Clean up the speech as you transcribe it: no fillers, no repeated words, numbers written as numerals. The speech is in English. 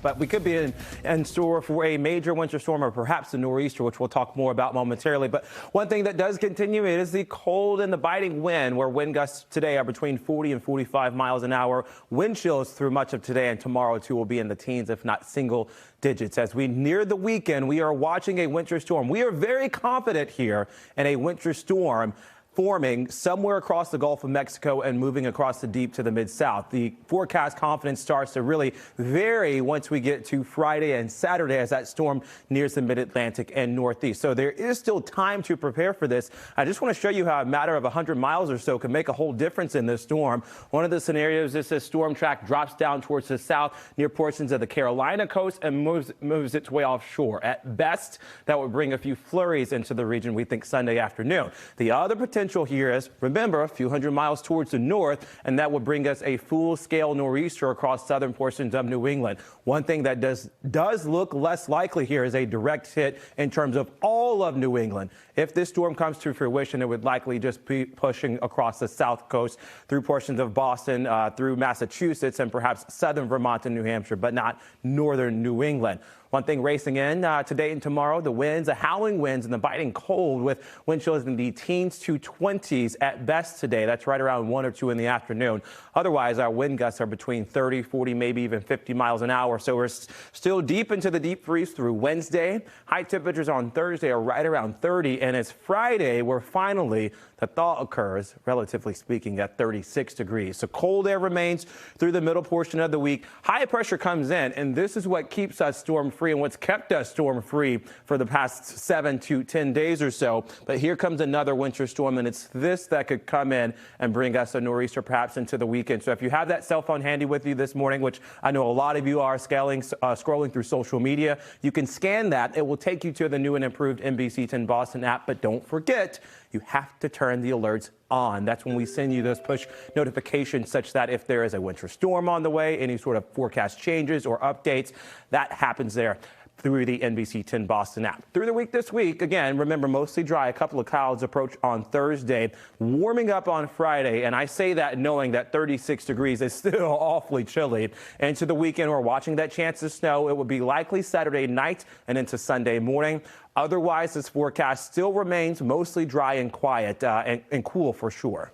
but we could be in store for a major winter storm or perhaps a nor'easter, which we'll talk more about momentarily. But one thing that does continue is the cold and the biting wind, where wind gusts today are between 40 and 45 miles an hour. Wind chills through much of today and tomorrow, too, will be in the teens, if not single digits. As we near the weekend, we are watching a winter storm. We are very confident here in a winter storm forming somewhere across the Gulf of Mexico and moving across the deep to the mid-south. The forecast confidence starts to really vary once we get to Friday and Saturday as that storm nears the mid-Atlantic and northeast. So there is still time to prepare for this. I just want to show you how a matter of 100 miles or so can make a whole difference in this storm. One of the scenarios is this storm track drops down towards the south near portions of the Carolina coast and moves its way offshore. At best, that would bring a few flurries into the region, we think, Sunday afternoon. The other potential here is, remember, a few hundred miles towards the north, and that would bring us a full-scale nor'easter across southern portions of New England. One thing that does look less likely here is a direct hit in terms of all of New England. If this storm comes to fruition, it would likely just be pushing across the south coast through portions of Boston, through Massachusetts, and perhaps southern Vermont and New Hampshire, but not northern New England. One thing racing in today and tomorrow, the winds, the howling winds and the biting cold with wind chills in the teens to 20s at best today. That's right around 1 or 2 in the afternoon. Otherwise, our wind gusts are between 30, 40, maybe even 50 miles an hour. So we're still deep into the deep freeze through Wednesday. High temperatures on Thursday are right around 30. And it's Friday where finally the thaw occurs, relatively speaking, at 36 degrees. So cold air remains through the middle portion of the week. High pressure comes in, and this is what keeps us storm-free and what's kept us storm-free for the past 7 to 10 days or so. But here comes another winter storm, and it's this that could come in and bring us a nor'easter perhaps into the weekend. So if you have that cell phone handy with you this morning, which I know a lot of you are scrolling through social media, you can scan that. It will take you to the new and improved NBC 10 Boston app. But don't forget, you have to turn the alerts on. That's when we send you those push notifications, such that if there is a winter storm on the way, any sort of forecast changes or updates, that happens there through the NBC 10 Boston app. Through the week this week, again, remember, mostly dry. A couple of clouds approach on Thursday, warming up on Friday. And I say that knowing that 36 degrees is still awfully chilly. Into the weekend, we're watching that chance of snow. It will be likely Saturday night and into Sunday morning. Otherwise, this forecast still remains mostly dry and quiet and cool for sure.